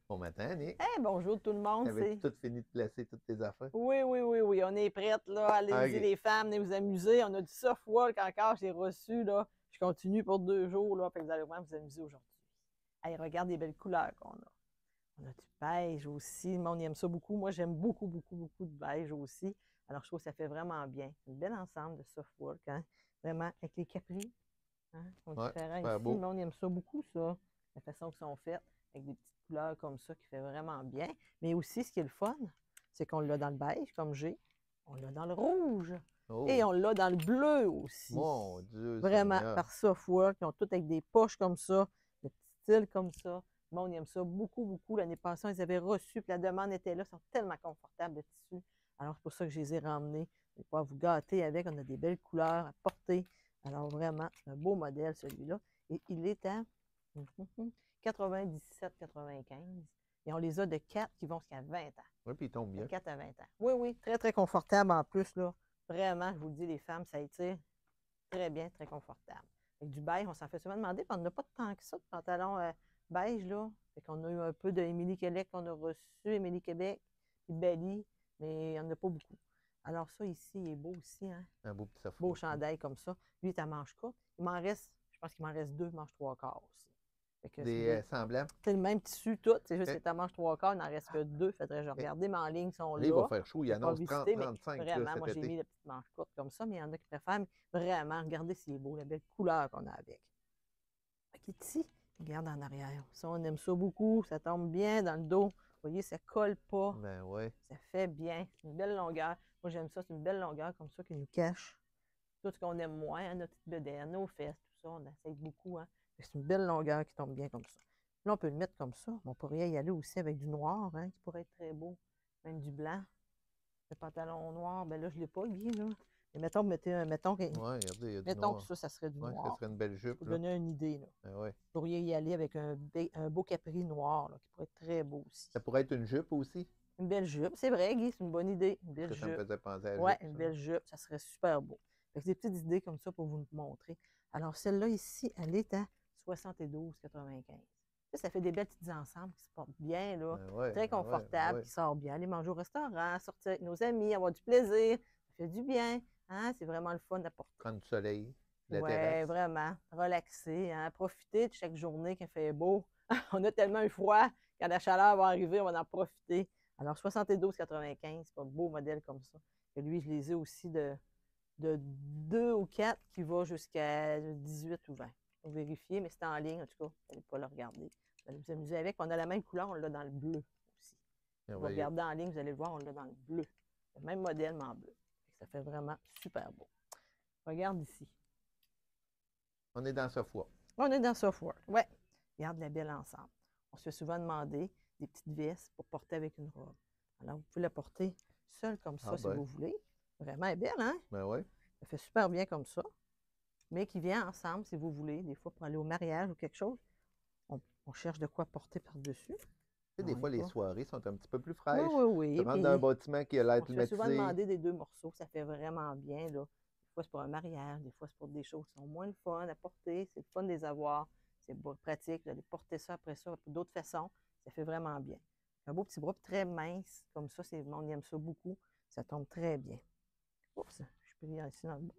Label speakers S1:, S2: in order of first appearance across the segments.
S1: Bon matin, Nick.
S2: Hey, bonjour tout le monde.
S1: Avais-tu tout fini de placer toutes tes affaires?
S2: Oui, oui, oui, oui. On est prêtes, là. Allez-y,
S1: OK.
S2: les femmes, venez vous amuser. On a du soft walk encore, j'ai reçu, là. Je continue pour 2 jours, là. Fait que vous allez vraiment vous amuser aujourd'hui. Hey, regarde les belles couleurs qu'on a. On a du beige aussi. Le monde aime ça beaucoup. Moi, j'aime beaucoup, beaucoup, beaucoup de beige aussi. Alors, je trouve que ça fait vraiment bien. C'est un bel ensemble de soft walk, hein. Vraiment, avec les capris, hein, qui sont
S1: Ouais,
S2: différents
S1: super
S2: ici. Le
S1: beau.
S2: monde aime ça beaucoup, ça. La façon qu'ils sont faites, avec des petites couleurs comme ça, qui fait vraiment bien. Mais aussi, ce qui est le fun, c'est qu'on l'a dans le beige, comme j'ai. On l'a dans le rouge. Et
S1: Oh,
S2: on l'a dans le bleu aussi.
S1: mon Dieu
S2: Vraiment,
S1: Seigneur.
S2: par Softwork. Ils ont tout avec des poches comme ça, des petits styles comme ça. Le monde aime ça beaucoup, beaucoup. L'année passée, ils avaient reçu, puis la demande était là. Ils sont tellement confortables, le tissu. Alors, c'est pour ça que je les ai ramenés. Vous allez pouvoir vous gâter avec. On a des belles couleurs à porter. Alors, vraiment, c'est un beau modèle, celui-là. Et il est à 97,95. Et on les a de 4 qui vont jusqu'à 20 ans.
S1: Oui, puis il tombe
S2: De
S1: bien.
S2: 4 à 20 ans. Oui, oui, très, très confortable en plus, là. Vraiment, je vous le dis, les femmes, ça étire très bien, très confortable. Avec du beige, on s'en fait souvent demander, puis on n'a pas tant que ça de pantalon beige, là. Fait qu'on a eu un peu de Émilie Québec qu'on a reçu, Émilie Québec, puis Belly, mais il n'y en a pas beaucoup. Alors ça, ici, il est beau aussi, hein?
S1: Un beau petit
S2: Beau
S1: soft.
S2: chandail comme ça. Lui, il est à manche courte. Il m'en reste, je pense qu'il m'en reste 2 manches 3/4 aussi. Fait que
S1: Des semblables.
S2: c'est le même tissu, tout. C'est juste que
S1: OK.
S2: c'est à manche 3/4, il n'en reste que 2. Faudrait que je
S1: OK.
S2: regarde, mais en ligne, ils sont
S1: Là, il va
S2: là.
S1: faire chaud. Il
S2: Je n'ai pas
S1: annonce
S2: visité, mais
S1: 30-35 là,
S2: vraiment,
S1: cet
S2: moi, j'ai
S1: été.
S2: mis la petite manche courte comme ça, mais il y en a qui préfèrent. Mais vraiment, regardez s'il est beau, la belle couleur qu'on a avec. Fait qu'ici, regarde en arrière. Ça, on aime ça beaucoup. Ça tombe bien dans le dos. Vous voyez, ça colle pas.
S1: Ben ouais.
S2: Ça fait bien. C'est une belle longueur. Moi, j'aime ça. C'est une belle longueur comme ça qui nous cache tout ce qu'on aime moins, hein, notre petite bedaine, nos fesses, tout ça. On essaye beaucoup. Hein. C'est une belle longueur qui tombe bien comme ça. Là, on peut le mettre comme ça. On pourrait y aller aussi avec du noir, hein, qui pourrait être très beau. Même du blanc. Le pantalon noir, ben là, je ne l'ai pas, lui, là. Mais mettons, mettons
S1: Ouais, regardez, il y a du
S2: mettons que
S1: noir.
S2: ça serait du
S1: Ouais, ça
S2: noir.
S1: serait une belle
S2: Pour
S1: jupe,
S2: vous
S1: là.
S2: donner une idée, là.
S1: Ben ouais.
S2: Vous pourriez y aller avec un beau capri noir, là, qui pourrait être très beau aussi.
S1: Ça pourrait être une jupe aussi.
S2: Une belle jupe. C'est vrai, Guy, c'est une bonne idée. Une
S1: Parce
S2: belle
S1: que ça me
S2: jupe.
S1: faisait penser à la
S2: Ouais,
S1: jupe,
S2: une
S1: ça.
S2: belle jupe. Ça serait super beau. Fait que des petites idées comme ça pour vous montrer. Alors, celle-là ici, elle est à 72,95. Ça fait des belles petites ensembles qui se portent bien, là.
S1: Ben ouais,
S2: Très
S1: ben ouais, ben
S2: confortables,
S1: ouais.
S2: qui sortent bien. Aller manger au restaurant, sortir avec nos amis, avoir du plaisir. Ça fait du bien. Hein? C'est vraiment le fun à porter.
S1: Prendre du soleil, la
S2: Ouais,
S1: terrasse.
S2: vraiment. Relaxer, hein? Profiter de chaque journée qu'il fait beau. On a tellement eu froid, quand la chaleur va arriver, on va en profiter. Alors, 72,95, c'est pas un beau modèle comme ça. Et lui, je les ai aussi de 2 ou 4 qui va jusqu'à 18 ou 20. Faut vérifier, mais c'est en ligne, en tout cas. Vous n'allez pas le regarder. Vous allez vous amuser avec. On a la même couleur, on l'a dans le bleu aussi. Vous
S1: Merveilleux.
S2: regardez en ligne, vous allez le voir, on l'a dans le bleu. Le même modèle, mais en bleu. Ça fait vraiment super beau. Regarde ici.
S1: On est dans ce foie.
S2: On est dans Softwork. Ouais. Regarde la belle ensemble. On se fait souvent demander des petites vestes pour porter avec une robe. Alors, vous pouvez la porter seule comme ça
S1: Ah
S2: si
S1: ben,
S2: vous voulez. Vraiment, elle est belle, hein?
S1: ben ouais.
S2: Elle fait super bien comme ça. Mais qui vient ensemble si vous voulez. Des fois, pour aller au mariage ou quelque chose, on cherche de quoi porter par-dessus.
S1: Tu sais,
S2: On
S1: des
S2: n'est
S1: fois, les
S2: pas.
S1: soirées sont un petit peu plus
S2: Oui,
S1: fraîches.
S2: oui,
S1: Tu
S2: oui.
S1: rentres dans un
S2: Puis,
S1: bâtiment qui a l'air
S2: on se fait souvent
S1: climatisé.
S2: demander des 2 morceaux. Ça fait vraiment bien, là. Des fois, c'est pour un mariage. Des fois, c'est pour des choses qui sont moins le fun à porter. C'est le fun de les avoir. C'est pratique d'aller porter ça après ça pour d'autres façons. Ça fait vraiment bien. Un beau petit bras très mince, comme ça, on aime ça beaucoup. Ça tombe très bien. Oups, je peux lire ici dans le bas.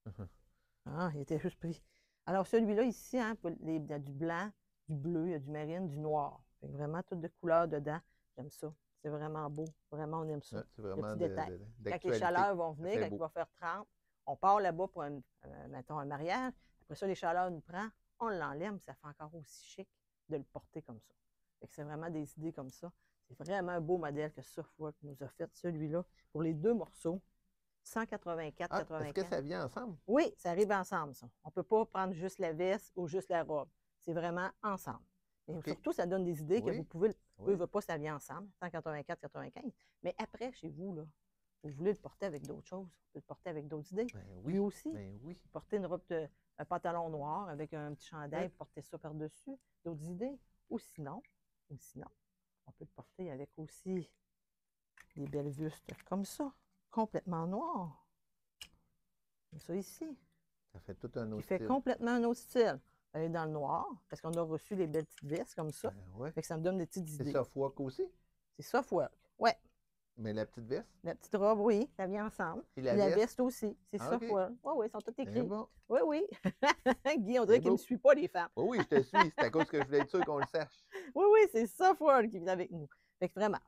S2: Hein? Ah, il était juste pris. Alors, celui-là ici, hein, il y a du blanc, du bleu, il y a du marine, du noir. Fait que vraiment toutes de couleurs dedans. J'aime ça. C'est vraiment beau. Vraiment, on aime ça.
S1: Ouais, c'est
S2: Le
S1: vraiment
S2: petit détail. Quand les
S1: d'actualité.
S2: chaleurs vont
S1: Ça
S2: venir,
S1: fait
S2: quand il
S1: beau.
S2: va faire 30, on part là-bas pour mettons, un mariage. Après ça, les chaleurs nous prennent, on l'enlève, ça fait encore aussi chic de le porter comme ça. Fait que c'est vraiment des idées comme ça. C'est vraiment un beau modèle que Softwork nous a fait, celui-là, pour les 2 morceaux.
S1: Ah, est-ce que
S2: 184,95.
S1: ça vient ensemble?
S2: Oui, ça arrive ensemble, ça. On ne peut pas prendre juste la veste ou juste la robe. C'est vraiment ensemble. Et
S1: OK.
S2: surtout, ça donne des idées que
S1: Oui,
S2: vous pouvez,
S1: oui.
S2: pas, ça vient ensemble, 184,95. Mais après, chez vous, là, vous voulez le porter avec d'autres choses. Vous pouvez le porter avec d'autres idées.
S1: Ben
S2: Lui
S1: oui,
S2: aussi,
S1: ben oui.
S2: porter une robe un pantalon noir avec un petit chandail,
S1: Ouais.
S2: porter ça par-dessus. D'autres idées. Ou sinon, on peut le porter avec aussi des belles bustes comme ça, complètement noires. Comme ça ici.
S1: Ça fait tout un
S2: Qui
S1: autre
S2: fait
S1: style.
S2: complètement un autre style. aller dans le noir, parce qu'on a reçu les belles petites vestes comme ça.
S1: Ouais.
S2: Fait que ça me donne des petites
S1: C'est
S2: idées.
S1: Suffolk aussi?
S2: C'est Suffolk. Ouais.
S1: Mais la petite veste?
S2: La petite robe, oui, ça vient ensemble.
S1: Et
S2: Puis la veste aussi, c'est
S1: Ah, OK.
S2: Suffolk. Oui, oui, ils sont tous
S1: C'est
S2: écrits.
S1: bon.
S2: Oui, oui. Guy, on dirait qu'il ne me suit pas, les femmes.
S1: Oui, je te suis. C'est à cause que je voulais être sûr qu'on le sache.
S2: Oui, oui, c'est Suffolk qui vient avec nous. Fait que vraiment,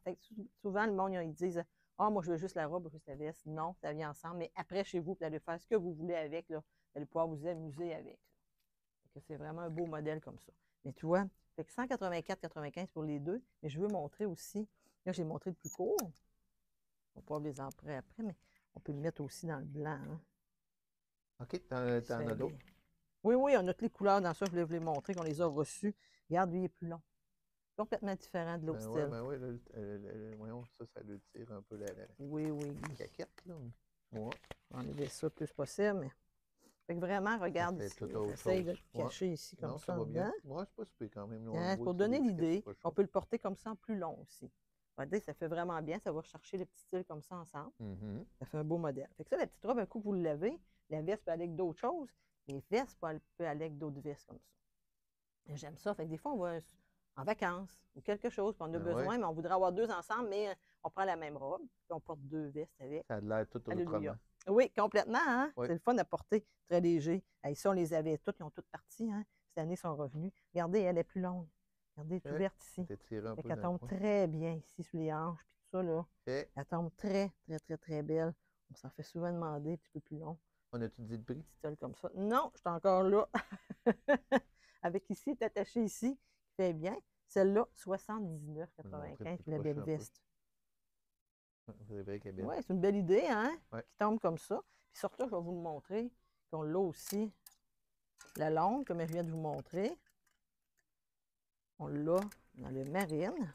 S2: souvent, le monde, ils disent ah, moi, je veux juste la robe, juste la veste. Non, ça vient ensemble. Mais après, chez vous, vous allez faire ce que vous voulez avec. Là. Vous allez pouvoir vous amuser avec. C'est vraiment un beau modèle comme ça. Mais tu vois, fait que 184,95 pour les deux. Mais je veux montrer aussi. Là, j'ai montré le plus court. On va pouvoir les emprunter après, mais on peut le mettre aussi dans le blanc. Hein.
S1: OK, t'en as d'autres?
S2: Oui, oui, on a toutes les couleurs dans ça. Je voulais vous les montrer, qu'on les a reçus. Regarde, lui, il est plus long. Complètement différent de l'autre style.
S1: Ben oui, voyons, ça le tire un peu la
S2: oui, oui.
S1: caquette, là. Ouais.
S2: On va enlever ça le plus possible, mais... Fait que vraiment, regarde ici. J'essaye de le cacher ici comme ça.
S1: Ça va bien. Moi, c'est pas super quand même.
S2: Pour donner l'idée, on peut le porter comme ça en plus long aussi. Ça fait vraiment bien. Ça va chercher les petits styles comme ça ensemble. Ça fait un beau modèle. Fait que ça, la petite robe, un coup, vous le lavez. La veste peut aller avec d'autres choses. Les vestes peuvent aller avec d'autres vestes comme ça. J'aime ça. Fait que des fois, on va en vacances ou quelque chose, puis on a besoin, mais on voudrait avoir deux ensemble, mais on prend la même robe, puis on porte deux vestes avec.
S1: Ça a l'air tout autrement.
S2: Oui, complètement. Hein? C'est le fun à porter, très léger. Ici, on les avait toutes, ils ont toutes parti. Hein? Cette année, ils sont revenus. Regardez, elle est plus longue. Regardez, elle est ouverte ici. Elle tombe très bien ici sur les hanches, puis tout ça, là. Elle tombe très, très, très, très belle. On s'en fait souvent demander, un petit peu plus long.
S1: On a-tu dit le prix?
S2: Petite telle comme ça. Non, je suis encore là. Avec ici, est attaché ici, qui fait bien. Celle-là, 79,95 pour la belle veste.
S1: C'est vrai qu'elle est belle.
S2: Oui, c'est une belle idée, hein?
S1: Ouais.
S2: Qui tombe comme ça. Puis surtout, je vais vous le montrer, qu'on l'a aussi, la longue, comme je viens de vous montrer. On l'a dans le marine.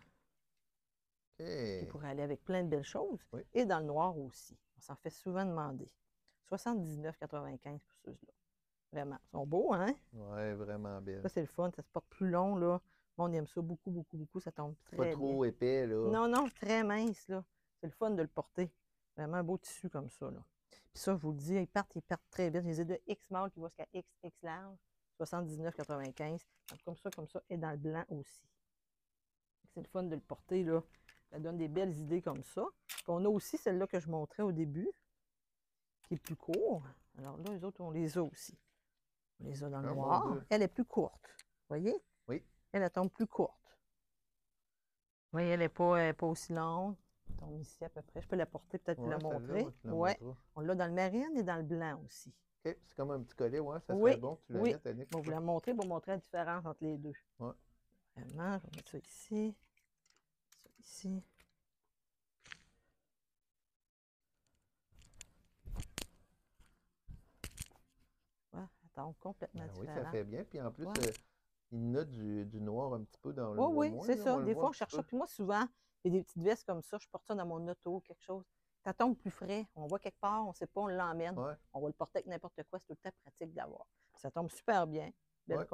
S2: Qui pourrait aller avec plein de belles choses.
S1: Oui.
S2: Et dans le noir aussi. On s'en fait souvent demander. 79,95 pour ceux-là. Vraiment. Ils sont beaux, hein?
S1: Oui, vraiment belles.
S2: Ça, c'est le fun. Ça se porte plus long, là. On aime ça beaucoup, beaucoup, beaucoup. Ça tombe très bien.
S1: Pas trop épais, là.
S2: Non, non, très mince, là. C'est le fun de le porter. Vraiment un beau tissu comme ça, là. Puis ça, je vous le dis, ils partent très vite. Je les ai de X small qui va jusqu'à XX large. 79,95. Comme ça. Et dans le blanc aussi. C'est le fun de le porter, là. Ça donne des belles idées comme ça. Puis on a aussi celle-là que je montrais au début, qui est plus court. Alors là, les autres, on les a aussi. On les a dans le noir. Elle est plus courte. Vous voyez?
S1: Oui.
S2: Elle tombe plus courte. Vous voyez, elle n'est pas aussi longue. Elle tombe ici à peu près. Je peux la porter, peut-être pour la montrer. Oui. On l'a dans le marine et dans le blanc aussi.
S1: OK. C'est comme un petit collet, ouais. Ça serait bon. Tu la mets, Annick.
S2: Je vais vous la montrer pour montrer la différence entre les deux.
S1: Oui.
S2: Vraiment, je vais mettre ça ici. Ça ici. Ouais, elle tombe complètement différente.
S1: Oui, ça fait bien. Puis en plus, il y a du noir un petit peu dans le
S2: Oui, c'est ça. Des fois, on cherche ça. Puis moi, souvent, il y a des petites vestes comme ça. Je porte ça dans mon auto, quelque chose. Ça tombe plus frais. On va quelque part, on ne sait pas, on l'emmène.
S1: Ouais.
S2: On va le porter avec n'importe quoi. C'est tout le temps pratique d'avoir. Ça tombe super bien. C'est le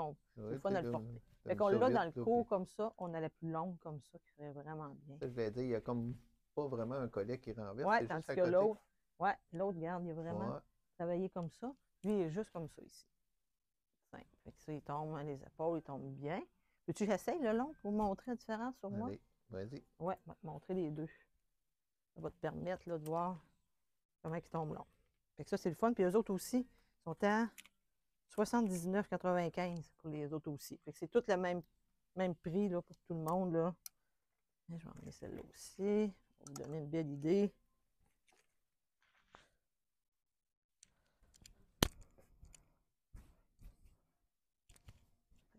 S2: fun à le porter. Fait qu'on l'a dans le court comme ça. On a la plus longue comme ça, qui ferait vraiment bien.
S1: Ça, je vais dire, il n'y a comme pas vraiment un collet qui renverse.
S2: Oui, tandis que l'autre, l'autre, regarde, il est vraiment travaillé comme ça. Lui, il est juste comme ça ici. Fait que ça, il tombe, hein, les épaules, il tombe bien. Veux-tu que j'essaye le long pour vous montrer la différence sur moi?
S1: Allez, vas-y.
S2: Oui, je vais te montrer les deux. Ça va te permettre là, de voir comment ils tombent long. Fait que ça, c'est le fun. Puis eux autres aussi sont à 79,95 pour les autres aussi. Fait que c'est tout le même prix là, pour tout le monde. Là. Et je vais emmener celle-là aussi. Pour vous donner une belle idée.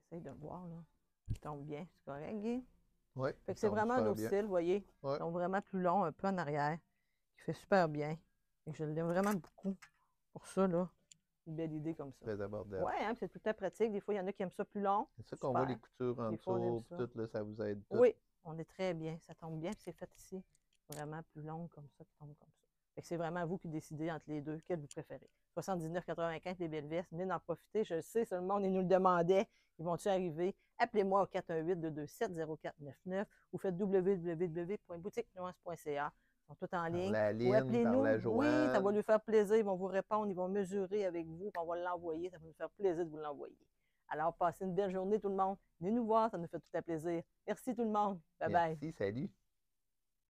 S2: J'essaie de voir, là. Il tombe bien, c'est correct, Guy?
S1: Oui.
S2: Fait que c'est vraiment un autre style, vous voyez.
S1: Ouais.
S2: Donc vraiment plus long, un peu en arrière, qui fait super bien. Et je l'aime vraiment beaucoup pour ça, là. Une belle idée comme ça.
S1: Très abordable.
S2: Oui, hein, c'est tout à pratique. Des fois, il y en a qui aiment ça plus long.
S1: C'est ça qu'on voit les coutures en dessous, tout, là, ça vous aide tout.
S2: Oui, on est très bien. Ça tombe bien, puis c'est fait ici. Vraiment plus long comme ça, qui tombe comme ça. Fait que c'est vraiment vous qui décidez entre les deux, quel vous préférez. 79,95 les belles vestes, venez d'en profiter. Je sais, tout le monde, ils nous le demandaient. Ils vont-tu arriver? Appelez-moi au 418-227-0499 ou faites www.boutiquenuance.ca. Ils sont tous en ligne.
S1: Ou appelez-nous.
S2: Oui, ça va lui faire plaisir. Ils vont vous répondre, ils vont mesurer avec vous, puis on va l'envoyer. Ça va nous faire plaisir de vous l'envoyer. Alors, passez une belle journée, tout le monde. Venez nous voir, ça nous fait tout à plaisir. Merci tout le monde. Bye bye.
S1: Merci, salut.